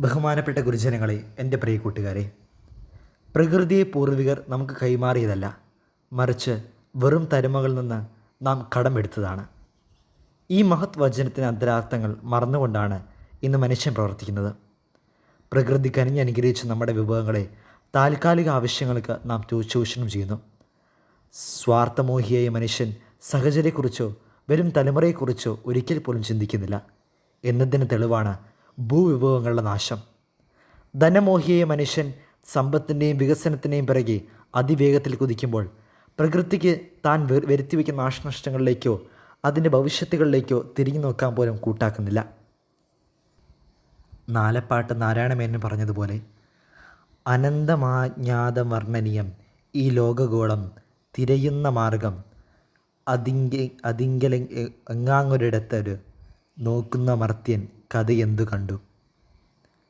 ബഹുമാനപ്പെട്ട ഗുരുജനങ്ങളെ, എൻ്റെ പ്രിയ കൂട്ടുകാരെ, പ്രകൃതിയെ പൂർവികർ നമുക്ക് കൈമാറിയതല്ല, മറിച്ച് വെറും തരുമകളിൽ നിന്ന് നാം കടമെടുത്തതാണ്. ഈ മഹത് വചനത്തിന് അന്തരാർത്ഥങ്ങൾ മറന്നുകൊണ്ടാണ് ഇന്ന് മനുഷ്യൻ പ്രവർത്തിക്കുന്നത്. പ്രകൃതി കനിഞ്ഞനുഗ്രഹിച്ച നമ്മുടെ വിഭവങ്ങളെ താൽക്കാലിക ആവശ്യങ്ങൾക്ക് നാം ചൂഷണം ചെയ്യുന്നു. സ്വാർത്ഥമോഹിയായ മനുഷ്യൻ സഹചര്യത്തെക്കുറിച്ചോ വരും തലമുറയെക്കുറിച്ചോ ഒരിക്കൽ പോലും ചിന്തിക്കുന്നില്ല എന്നതിന് തെളിവാണ് ഭൂവിഭവങ്ങളുടെ നാശം. ധനമോഹിയായ മനുഷ്യൻ സമ്പത്തിൻ്റെയും വികസനത്തിൻ്റെയും പിറകെ അതിവേഗത്തിൽ കുതിക്കുമ്പോൾ പ്രകൃതിക്ക് താൻ വരുത്തിവെക്കുന്ന നാശനഷ്ടങ്ങളിലേക്കോ അതിൻ്റെ ഭവിഷ്യത്തുകളിലേക്കോ തിരിഞ്ഞു നോക്കാൻ പോലും കൂട്ടാക്കുന്നില്ല. നാലപ്പാട്ട് നാരായണമേനോൻ പറഞ്ഞതുപോലെ, അനന്തമാജ്ഞാതവർണ്ണനീയം ഈ ലോകഗോളം തിരയുന്ന മാർഗം എങ്ങാങ്ങൊരിടത്തൊരു നോക്കുന്ന മർത്യൻ കഥയെന്തു കണ്ടു.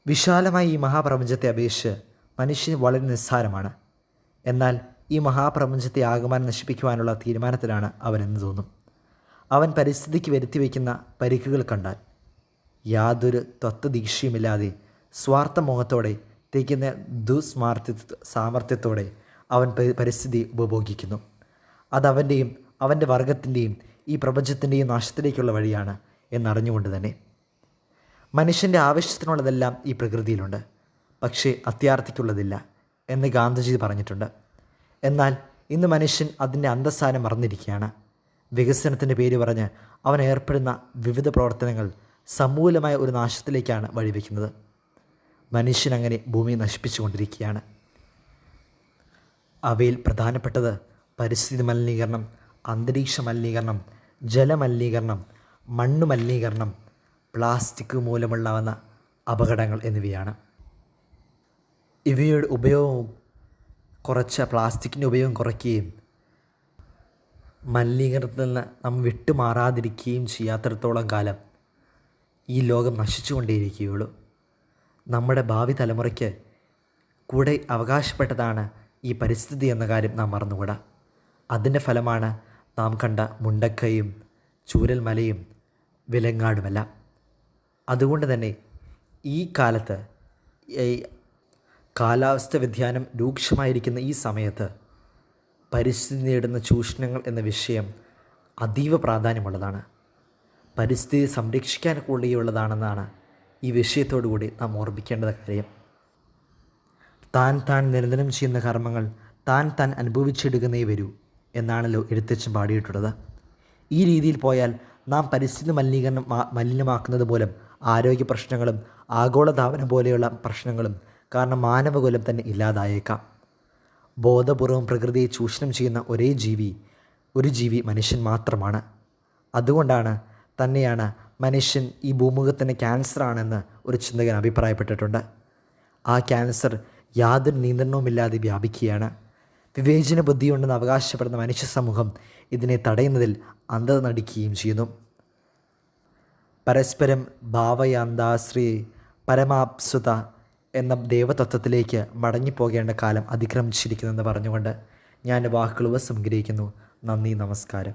വിശാലമായ ഈ മഹാപ്രപഞ്ചത്തെ അപേക്ഷിച്ച് മനുഷ്യൻ വളരെ നിസ്സാരമാണ്. എന്നാൽ ഈ മഹാപ്രപഞ്ചത്തെ ആകമാനം നശിപ്പിക്കുവാനുള്ള തീരുമാനത്തിലാണ് അവനെന്ന് തോന്നും. അവൻ പരിസ്ഥിതിക്ക് വരുത്തിവെക്കുന്ന പരിക്കുകൾ കണ്ടാൽ യാതൊരു തത്വദീക്ഷയുമില്ലാതെ സ്വാർത്ഥമോഹത്തോടെ തികഞ്ഞ സാമർത്ഥ്യത്തോടെ അവൻ പരിസ്ഥിതി ഉപഭോഗിക്കുന്നു. അതവൻ്റെയും അവൻ്റെ വർഗത്തിൻ്റെയും ഈ പ്രപഞ്ചത്തിൻ്റെയും നാശത്തിലേക്കുള്ള വഴിയാണ് എന്നറിഞ്ഞുകൊണ്ട് തന്നെ. മനുഷ്യൻ്റെ ആവശ്യത്തിനുള്ളതെല്ലാം ഈ പ്രകൃതിയിലുണ്ട്, പക്ഷേ അത്യാർത്ഥിക്കുള്ളതില്ല എന്ന് ഗാന്ധിജി പറഞ്ഞിട്ടുണ്ട്. എന്നാൽ ഇന്ന് മനുഷ്യൻ അതിൻ്റെ അന്തസ്സാരം മറന്നിരിക്കുകയാണ്. വികസനത്തിൻ്റെ പേര് പറഞ്ഞ് അവൻ ഏർപ്പെടുന്ന വിവിധ പ്രവർത്തനങ്ങൾ സമൂലമായ ഒരു നാശത്തിലേക്കാണ് വഴിവെക്കുന്നത്. മനുഷ്യൻ അങ്ങനെ ഭൂമി നശിപ്പിച്ചുകൊണ്ടിരിക്കുകയാണ്. അവയിൽ പ്രധാനപ്പെട്ടത് പരിസ്ഥിതി മലിനീകരണം, അന്തരീക്ഷ മലിനീകരണം, ജലമലിനീകരണം, മണ്ണ് മലിനീകരണം, പ്ലാസ്റ്റിക് മൂലമുണ്ടാകുന്ന അപകടങ്ങൾ എന്നിവയാണ്. ഇവയുടെ ഉപയോഗം പ്ലാസ്റ്റിക്കിൻ്റെ ഉപയോഗം കുറയ്ക്കുകയും മലിനീകരണത്തിൽ നിന്ന് നാം വിട്ടുമാറാതിരിക്കുകയും ചെയ്യാത്തിടത്തോളം കാലം ഈ ലോകം നശിച്ചുകൊണ്ടേയിരിക്കുകയുള്ളൂ. നമ്മുടെ ഭാവി തലമുറയ്ക്ക് കൂടെ അവകാശപ്പെട്ടതാണ് ഈ പരിസ്ഥിതി എന്ന കാര്യം നാം മറന്നുകൂടാ. അതിൻ്റെ ഫലമാണ് നാം കണ്ട മുണ്ടക്കയും ചൂരൽമലയും വിലങ്ങാടുമെല്ലാം. അതുകൊണ്ട് തന്നെ ഈ കാലത്ത് കാലാവസ്ഥ വ്യതിയാനം രൂക്ഷമായിരിക്കുന്ന ഈ സമയത്ത് പരിസ്ഥിതി നേടുന്ന ചൂഷണങ്ങൾ എന്ന വിഷയം അതീവ പ്രാധാന്യമുള്ളതാണ്. പരിസ്ഥിതി സംരക്ഷിക്കാൻ കൂടിയുള്ളതാണെന്നാണ് ഈ വിഷയത്തോടു കൂടി നാം ഓർമ്മിക്കേണ്ട കാര്യം. താൻ നിരന്തരം ചെയ്യുന്ന കർമ്മങ്ങൾ താൻ അനുഭവിച്ചെടുക്കുന്നേ വരൂ എന്നാണല്ലോ എഴുത്തച്ഛൻ പാടിയിട്ടുള്ളത്. ഈ രീതിയിൽ പോയാൽ നാം പരിസ്ഥിതി മലിനമാക്കുന്നത് മൂലം ആരോഗ്യ പ്രശ്നങ്ങളും ആഗോളതാപനം പോലെയുള്ള പ്രശ്നങ്ങളും കാരണം മാനവകുലം തന്നെ ഇല്ലാതായേക്കാം. ബോധപൂർവം പ്രകൃതിയെ ചൂഷണം ചെയ്യുന്ന ഒരു ജീവി മനുഷ്യൻ മാത്രമാണ്. അതുകൊണ്ടാണ് തന്നെയാണ് മനുഷ്യൻ ഈ ഭൂമുഖത്തിന് ക്യാൻസറാണെന്ന് ഒരു ചിന്തകൻ അഭിപ്രായപ്പെട്ടിട്ടുണ്ട്. ആ ക്യാൻസർ യാതൊരു നിയന്ത്രണവുമില്ലാതെ വ്യാപിക്കുകയാണ്. വിവേചന ബുദ്ധിയുണ്ടെന്ന് അവകാശപ്പെടുന്ന മനുഷ്യ സമൂഹം ഇതിനെ തടയുന്നതിൽ അന്ധത നടിക്കുകയും ചെയ്യുന്നു. പരസ്പരം ഭാവയാന്താശ്രീ പരമാപ്സുത എന്ന ദേവതത്വത്തിലേക്ക് മടങ്ങിപ്പോകേണ്ട കാലം അതിക്രമിച്ചിരിക്കുന്നെന്ന് പറഞ്ഞുകൊണ്ട് ഞാൻ വാക്കുകൾ ഉപസംഗ്രഹിക്കുന്നു. നന്ദി, നമസ്കാരം.